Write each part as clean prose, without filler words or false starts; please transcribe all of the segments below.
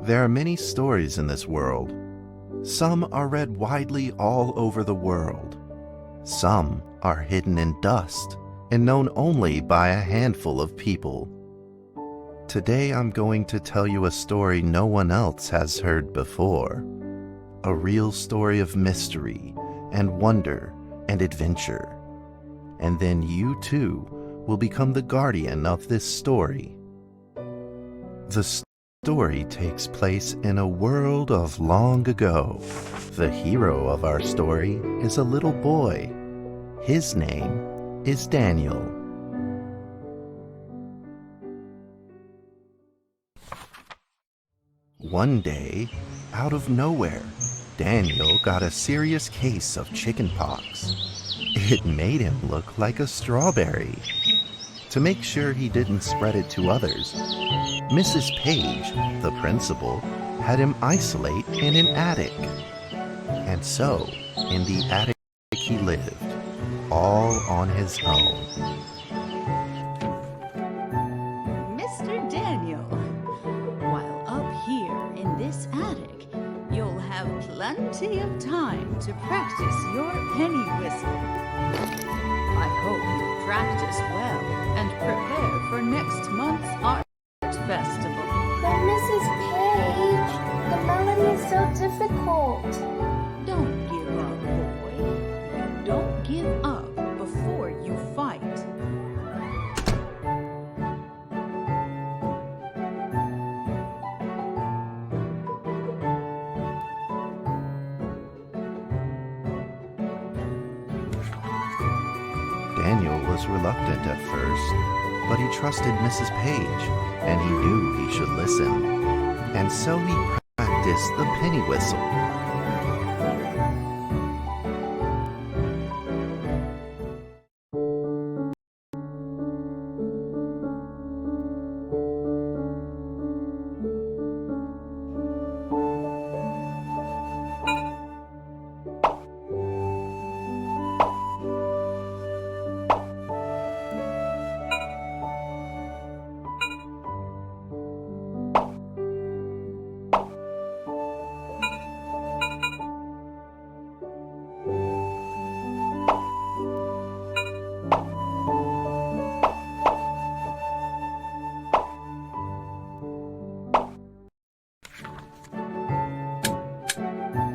There are many stories in this world. Some are read widely all over the world. Some are hidden in dust and known only by a handful of people. Today I'm going to tell you a story no one else has heard before. A real story of mystery and wonder and adventure. And then you too will become the guardian of this story. The story takes place in a world of long ago. The hero of our story is a little boy. His name is Daniel. One day, out of nowhere, Daniel got a serious case of chickenpox. It made him look like a strawberry. To make sure he didn't spread it to others, Mrs. Page, the principal, had him isolate in an attic. And so, in the attic he lived, all on his own. Mr. Daniel, while up here in this attic, you'll have plenty of time to practice your penny whistle. I hope you practice well and prepare for next month's art festival. But Mrs. Page, the melody is so difficult. Don't give up, boy. You don't give up before was reluctant at first, but he trusted Mrs. Page, and he knew he should listen. And so he practiced the penny whistle.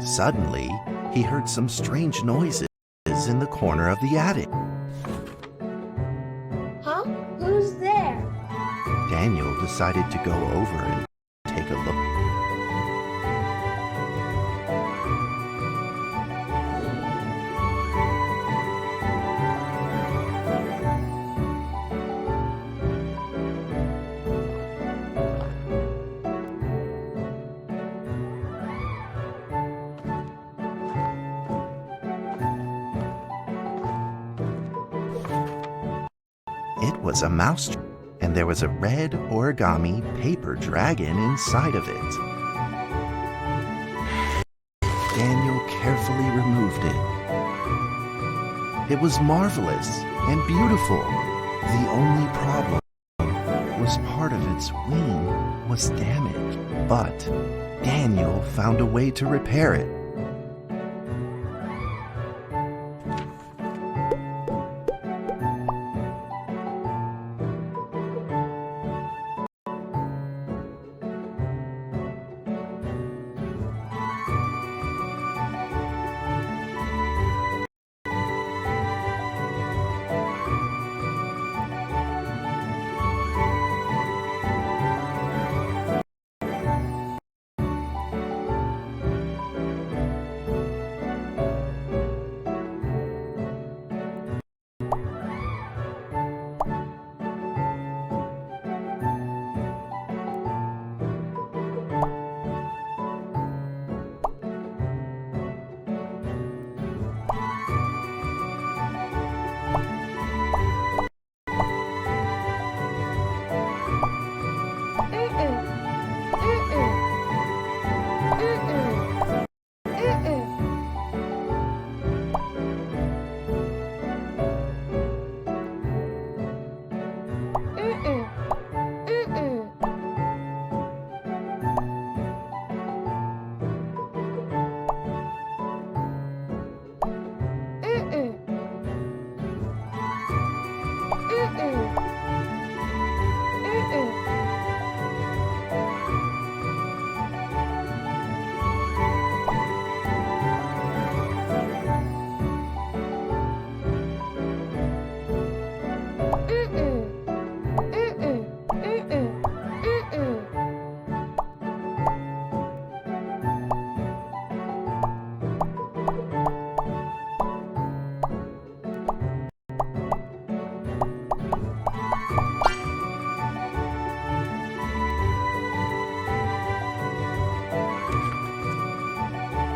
Suddenly, he heard some strange noises in the corner of the attic. Huh? Who's there? Daniel decided to go over and take a look. It was a mouse trap, and there was a red origami paper dragon inside of it. Daniel carefully removed it. It was marvelous and beautiful. The only problem was part of its wing was damaged, but Daniel found a way to repair it.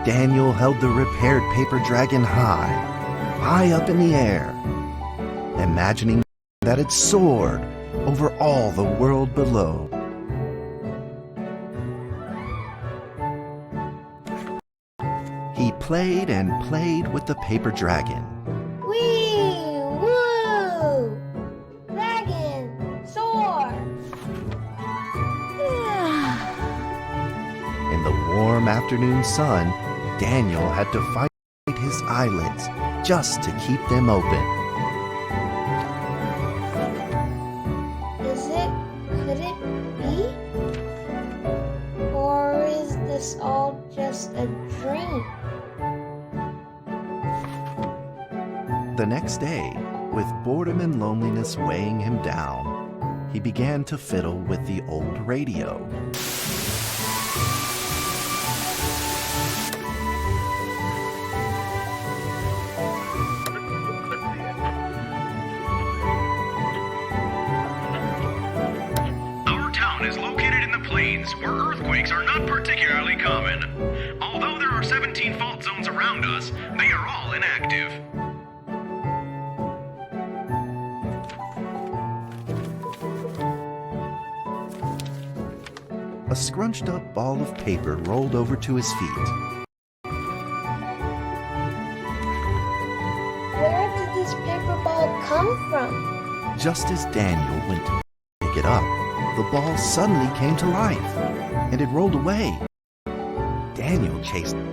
Daniel held the repaired paper dragon high up in the air, imagining that it soared over all the world below. He played and played with the paper dragon. Wee! Woo! Dragon! Soar! In the warm afternoon sun, Daniel had to fight his eyelids just to keep them open. Could it be? Or is this all just a dream? The next day, with boredom and loneliness weighing him down, he began to fiddle with the old radio. plains, where earthquakes are not particularly common. Although there are 17 fault zones around us, they are all inactive. A scrunched up ball of paper rolled over to his feet. Where did this paper ball come from? Just as Daniel went to pick it up, the ball suddenly came to life, and it rolled away. Daniel chased it.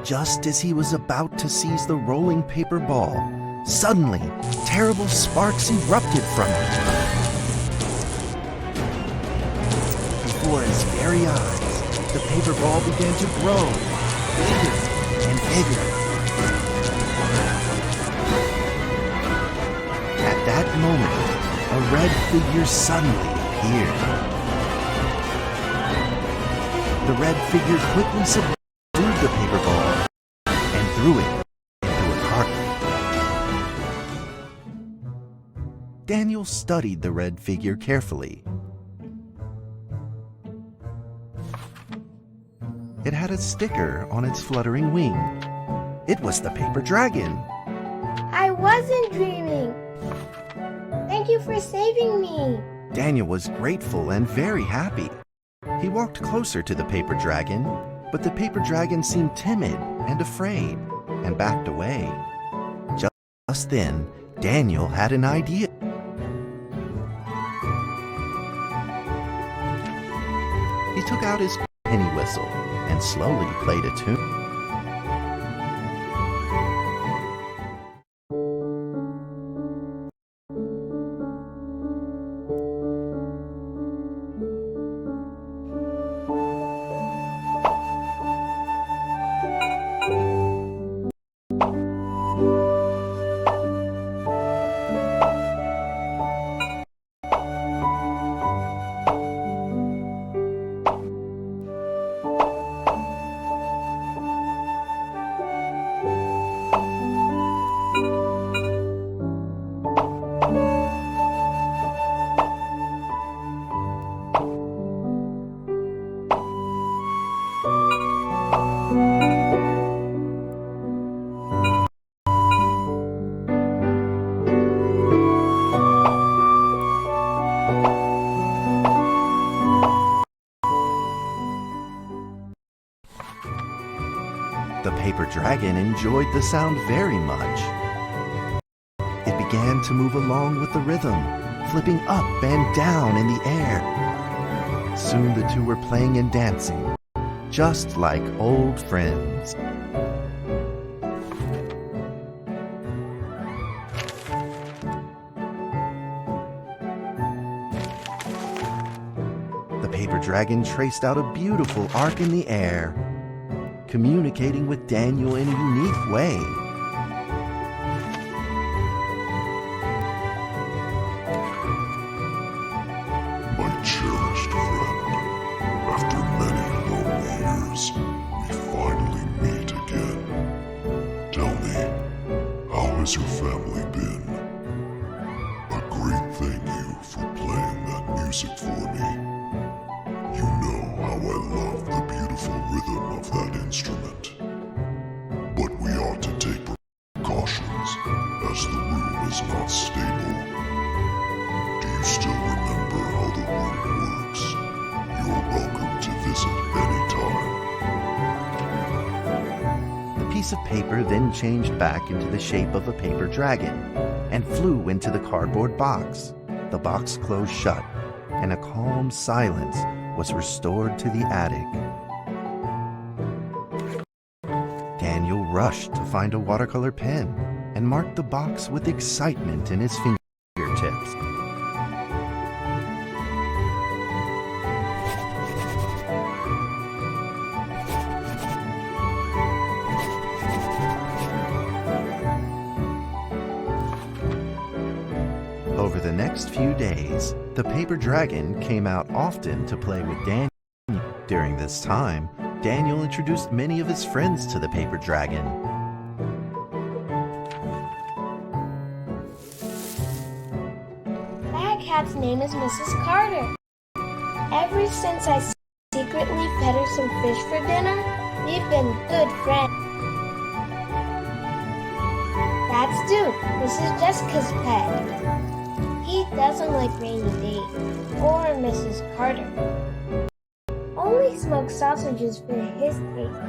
Just as he was about to seize the rolling paper ball, suddenly, terrible sparks erupted from it. Before his very eyes, the paper ball began to grow, bigger and bigger. At that moment, a red figure suddenly appeared. The red figure quickly subdued the paper ball and threw it into a carpet. Daniel studied the red figure carefully. It had a sticker on its fluttering wing. It was the paper dragon. I wasn't dreaming. Thank you for saving me. Daniel was grateful and very happy. He walked closer to the paper dragon, but the paper dragon seemed timid and afraid and backed away. Just then, Daniel had an idea. He took out his penny whistle and slowly played a tune. The paper dragon enjoyed the sound very much. It began to move along with the rhythm, flipping up and down in the air. Soon the two were playing and dancing, just like old friends. The paper dragon traced out a beautiful arc in the air, communicating with Daniel in a unique way. My cherished friend, after many lonely years, we finally meet again. Tell me, how has your family been? A great thank you for playing that music for me. You know how I love the beautiful rhythm of that instrument. But we ought to take precautions, as the room is not stable. Do you still remember how the room works? You're welcome to visit anytime. The piece of paper then changed back into the shape of a paper dragon and flew into the cardboard box. The box closed shut, and a calm silence was restored to the attic. Daniel rushed to find a watercolor pen and marked the box with excitement in his fingertips. Over the next few days, the paper dragon came out often to play with Daniel. During this time, Daniel introduced many of his friends to the paper dragon. That cat's name is Mrs. Carter. Ever since I secretly fed her some fish for dinner, we've been good friends. That's Duke, Mrs. Jessica's pet. He doesn't like Rainy Day or Mrs. Carter. Only smoked sausages for his taste.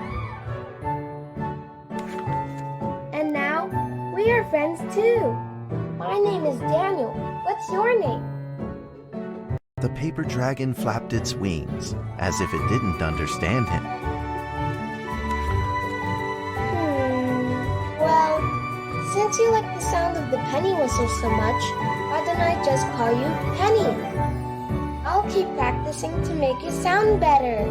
And now, we are friends too. My name is Daniel. What's your name? The paper dragon flapped its wings, as if it didn't understand him. Well, since you like the sound of the penny whistle so much, why don't I just call you Penny? I'll keep practicing to make it sound better.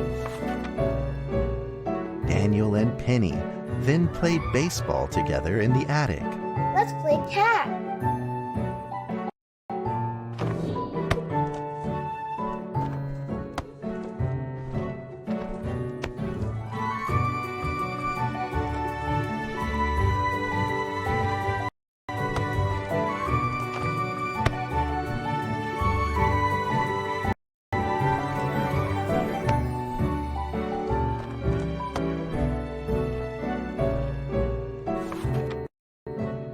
Daniel and Penny then played baseball together in the attic. Let's play cat.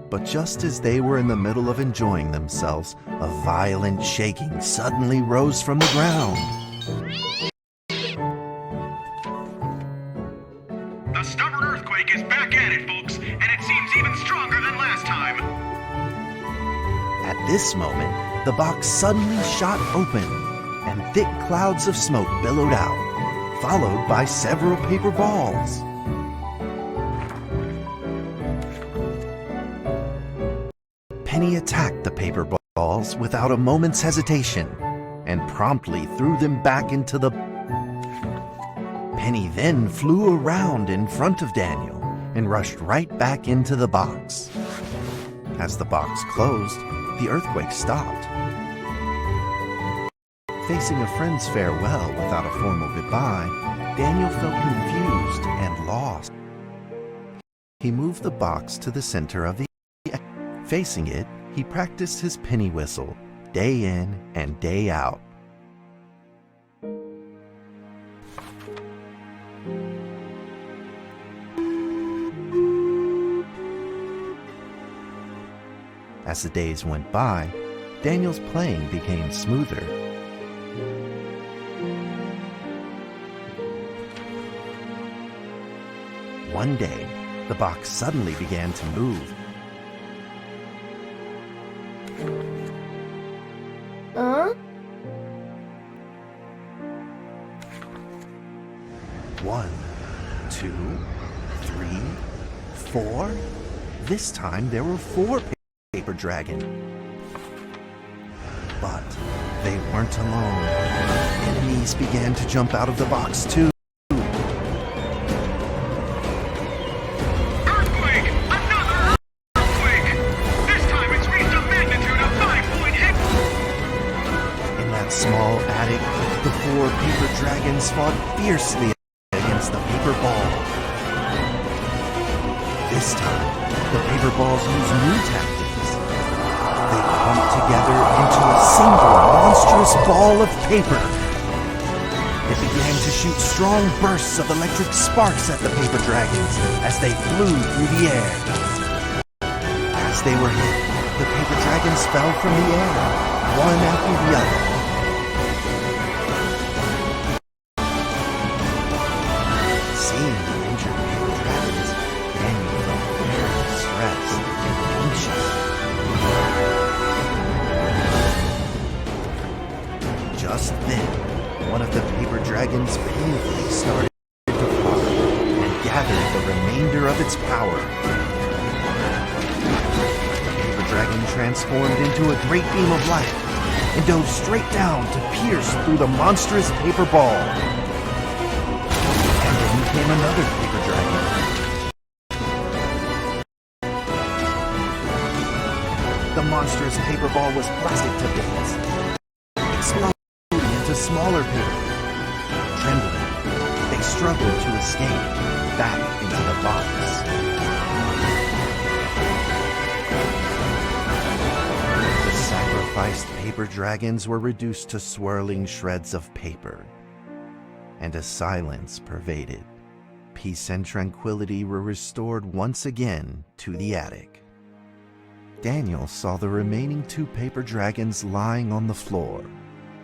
But just as they were in the middle of enjoying themselves, a violent shaking suddenly rose from the ground. The stubborn earthquake is back at it, folks, and it seems even stronger than last time. At this moment, the box suddenly shot open, and thick clouds of smoke billowed out, followed by several paper balls. Penny attacked the paper balls without a moment's hesitation and promptly threw them back into the... Penny then flew around in front of Daniel and rushed right back into the box. As the box closed, the earthquake stopped. Facing a friend's farewell without a formal goodbye, Daniel felt confused and lost. He moved the box to the center of the... Facing it, he practiced his penny whistle, day in and day out. As the days went by, Daniel's playing became smoother. One day, the box suddenly began to move. Huh? 1, 2, 3, 4. This time there were 4 paper dragons. But they weren't alone. Enemies began to jump out of the box too. Earthquake! Another earthquake! This time it's reached a magnitude of 5.8. In that small attic, the 4 paper dragons fought fiercely against the paper ball. This time, the paper balls used new tactics. They clumped together into a single monstrous ball of paper. It began to shoot strong bursts of electric sparks at the paper dragons as they flew through the air. As they were hit, the paper dragons fell from the air, one after the other. Seeing the injured paper dragons, Daniel felt very stressed and anxious. Just then, one of the paper dragons painfully started to fly and gathered the remainder of its power. dragon transformed into a great beam of light and dove straight down to pierce through the monstrous paper ball. And then came another paper dragon. The monstrous paper ball was plastic to bits, exploding into smaller paper. Trembling, they struggled to escape back into the box. The sacrificed paper dragons were reduced to swirling shreds of paper, and a silence pervaded. Peace and tranquility were restored once again to the attic. Daniel saw the remaining 2 paper dragons lying on the floor,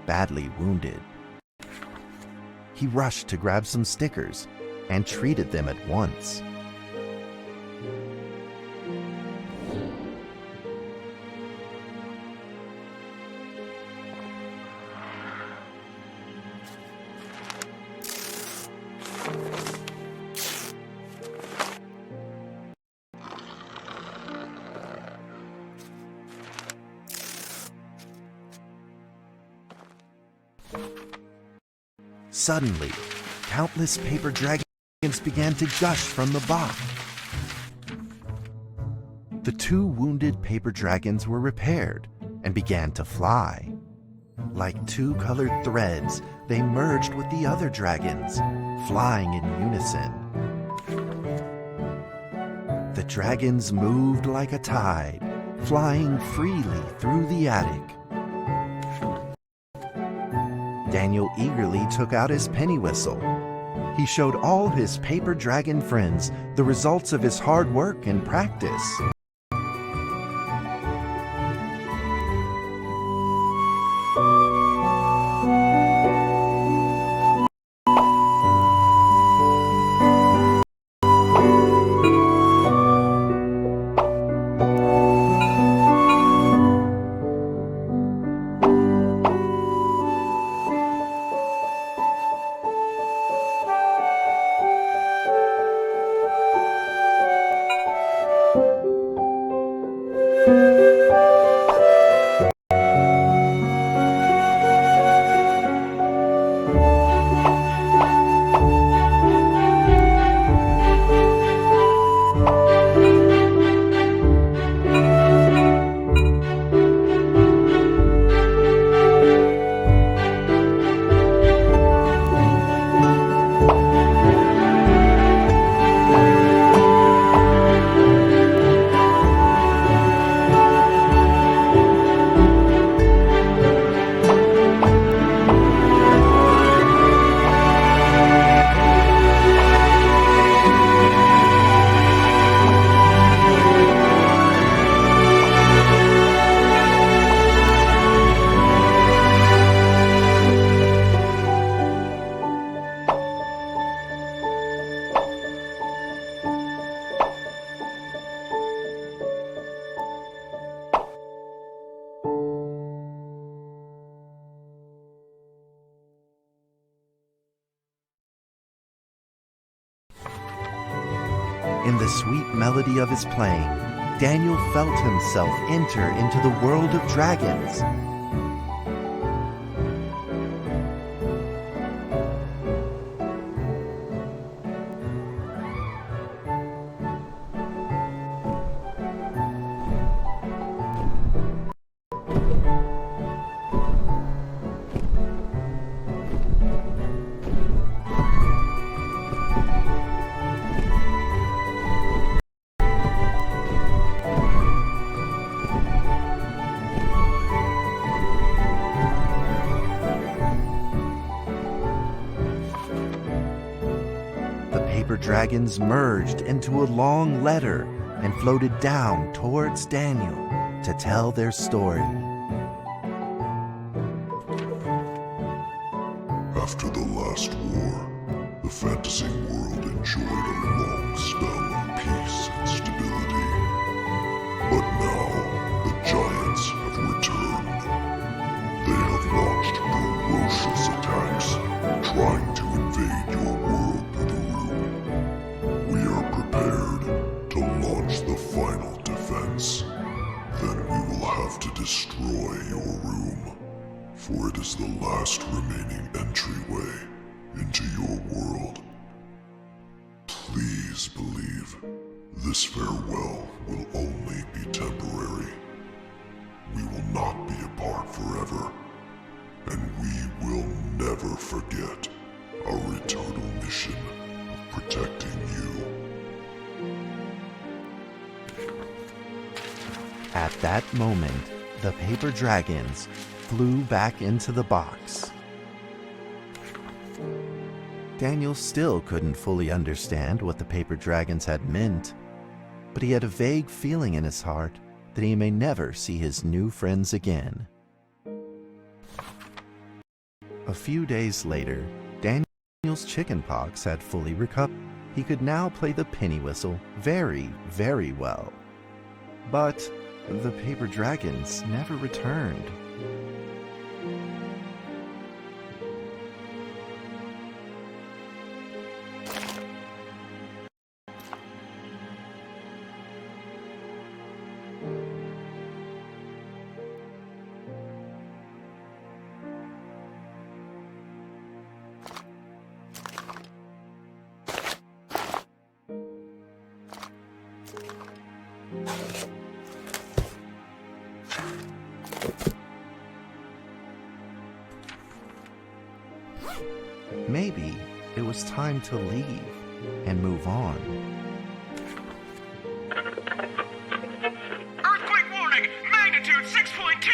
badly wounded. He rushed to grab some stickers and treated them at once. Suddenly, countless paper dragons began to gush from the box. The 2 wounded paper dragons were repaired and began to fly. Like 2 colored threads, they merged with the other dragons, flying in unison. The dragons moved like a tide, flying freely through the attic. Daniel eagerly took out his penny whistle. He showed all his paper dragon friends the results of his hard work and practice. In the sweet melody of his playing, Daniel felt himself enter into the world of dragons. Paper dragons merged into a long letter and floated down towards Daniel to tell their story. After the last war, the fantasy world enjoyed a long spell of peace and stability. But now, the giants have returned. They have launched ferocious attacks, trying to invade your world with a room. We are prepared to launch the final defense. Then we will have to destroy your room, for it is the last remaining entryway into your world. Please believe this farewell will only be temporary. We will not be apart forever, and we will never forget our eternal mission of protecting you. At that moment, the paper dragons flew back into the box. Daniel still couldn't fully understand what the paper dragons had meant, but he had a vague feeling in his heart that he may never see his new friends again. A few days later, Daniel's chickenpox had fully recovered. He could now play the penny whistle very, very well. But the paper dragons never returned. Maybe it was time to leave and move on. Earthquake warning! Magnitude 6.2!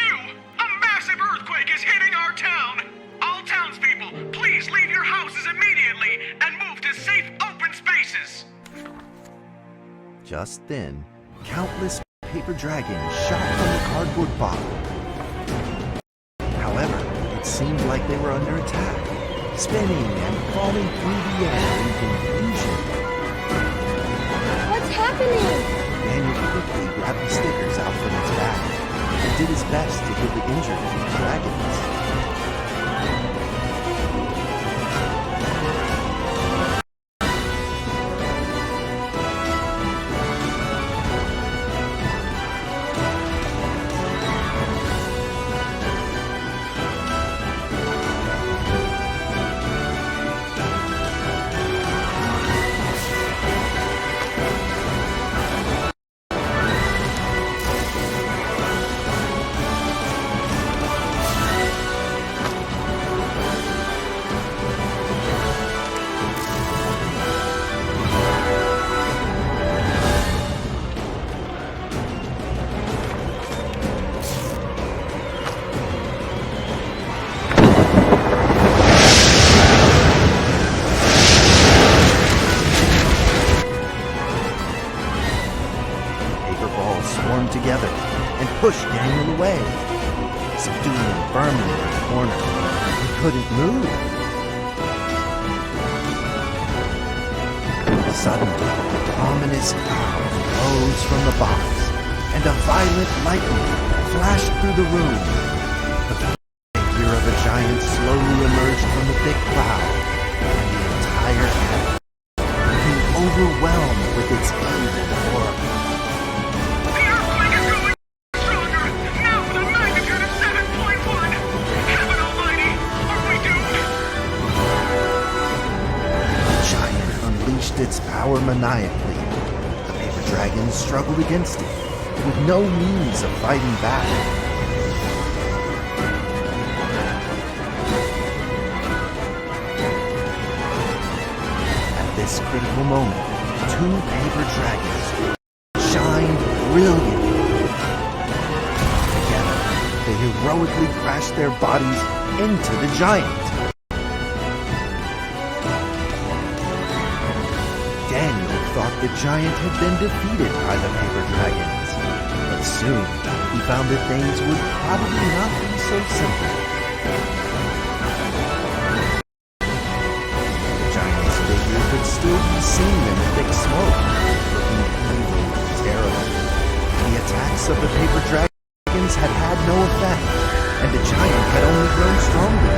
A massive earthquake is hitting our town! All townspeople, please leave your houses immediately and move to safe open spaces! Just then, countless paper dragons shot from the cardboard box. However, it seemed like they were under attack, spinning and falling through the air in confusion. What's happening? Daniel quickly grabbed the stickers out from his bag and did his best to give the injured paper dragons. Swarmed together and pushed Daniel away, subduing him firmly in the corner. He couldn't move. Suddenly, an ominous cloud rose from the box, and a violent lightning flashed through the room. The figure of a giant slowly emerged from the thick cloud, and the entire attic became overwhelmed with its evil aura. Its power maniacally. The paper dragons struggled against it, with no means of fighting back. At this critical moment, two paper dragons shined brilliantly. Together, they heroically crashed their bodies into the giant. Daniel thought the giant had been defeated by the paper dragons, but soon he found that things would probably not be so simple. The giant's figure could still be seen in thick smoke, looking evil and terrible. The attacks of the paper dragons had had no effect, and the giant had only grown stronger.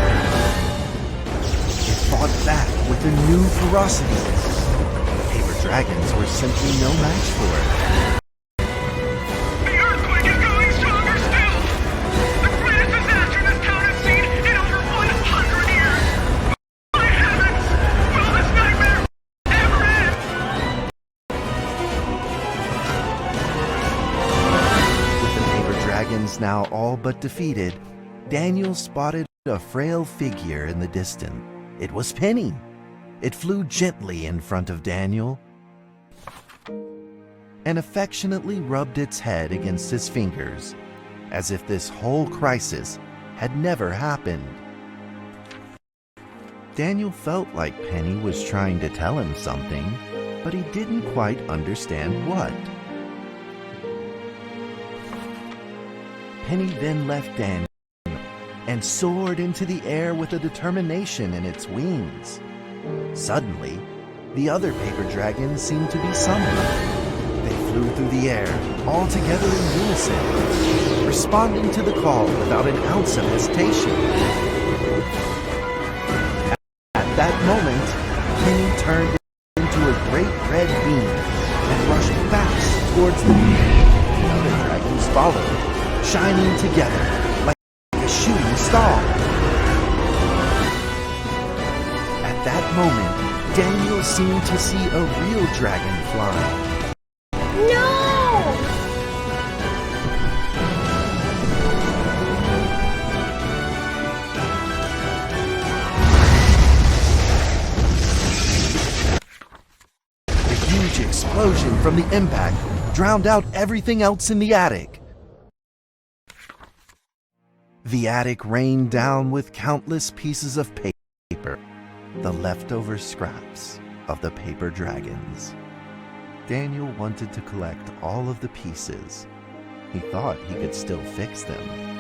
It fought back with a new ferocity. Dragons were simply no match for it. The earthquake is going dragons now all but defeated, Daniel spotted a frail figure in the distance. It was Penny. It flew gently in front of Daniel and affectionately rubbed its head against his fingers, as if this whole crisis had never happened. Daniel felt like Penny was trying to tell him something, but he didn't quite understand what. Penny then left Daniel and soared into the air with a determination in its wings. Suddenly, the other paper dragons seemed to be summoned. They flew through the air, all together in unison, responding to the call without an ounce of hesitation. At that moment, Penny turned into a great red beam and rushed fast towards the moon. The other dragons followed, shining together like a shooting star. At that moment, Daniel seemed to see a real dragon flying. No! A huge explosion from the impact drowned out everything else in the attic. The attic rained down with countless pieces of paper, the leftover scraps of the paper dragons. Daniel wanted to collect all of the pieces. He thought he could still fix them.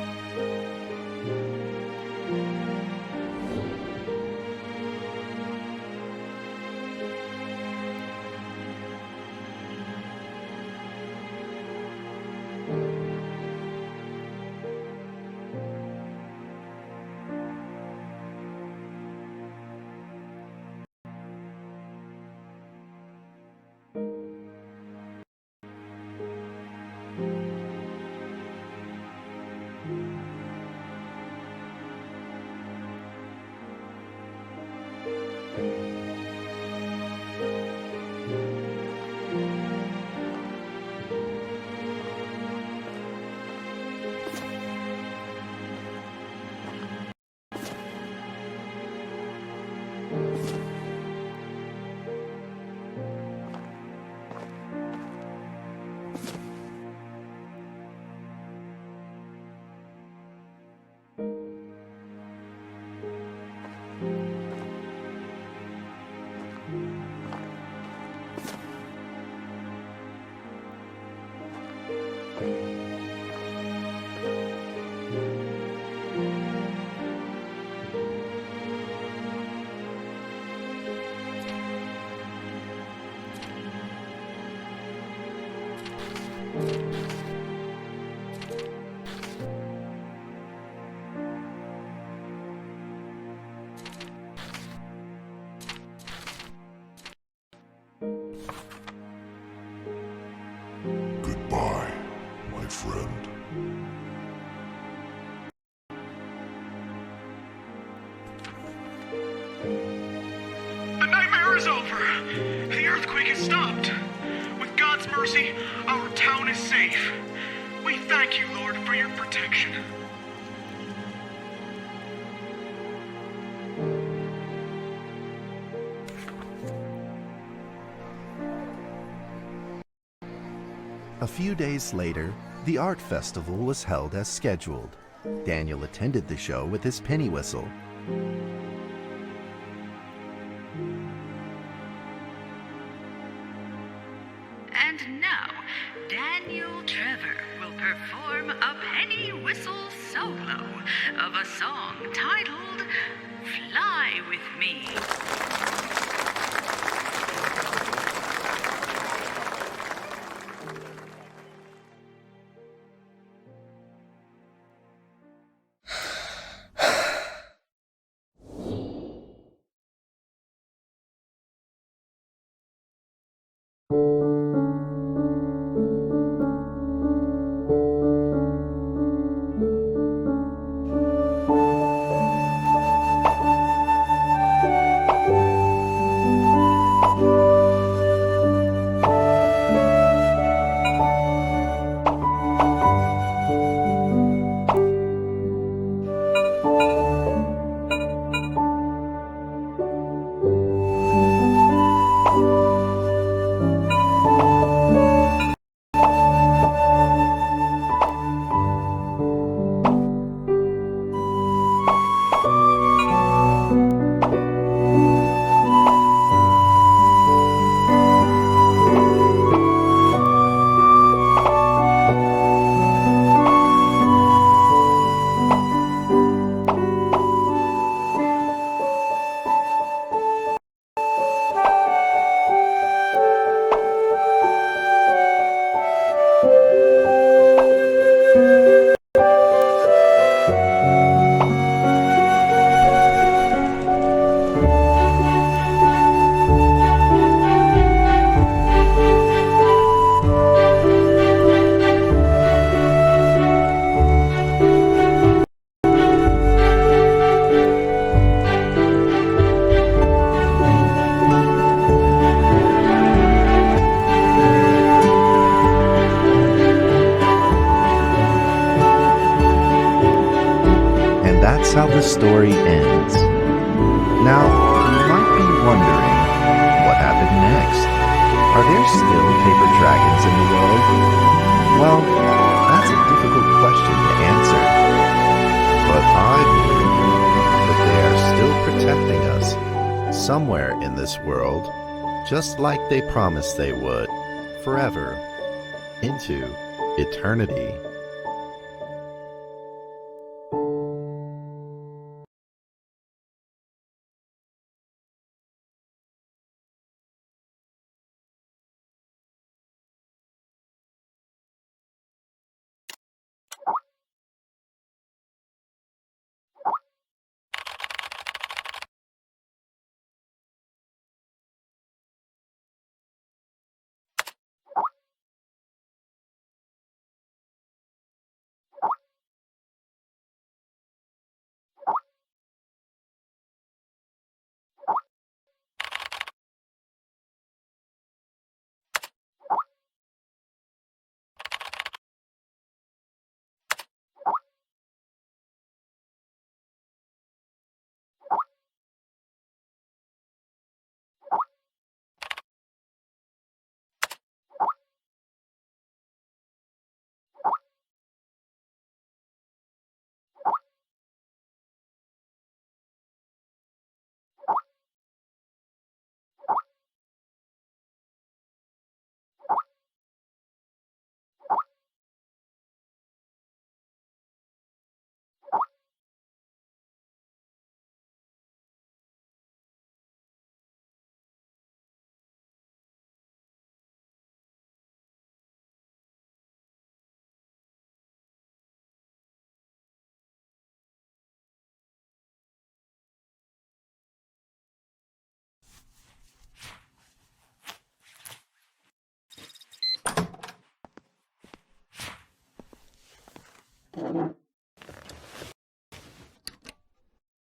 Goodbye, my friend. The nightmare is over. The earthquake has stopped. With God's mercy, our town is safe. We thank you, Lord, for your protection. A few days later, the art festival was held as scheduled. Daniel attended the show with his penny whistle. And now, Daniel Trevor will perform a penny whistle solo of a song titled Fly With Me. that's how the story ends. Now, you might be wondering, what happened next? Are there still paper dragons in the world? Well, that's a difficult question to answer. But I believe that they are still protecting us somewhere in this world, just like they promised they would, forever, into eternity.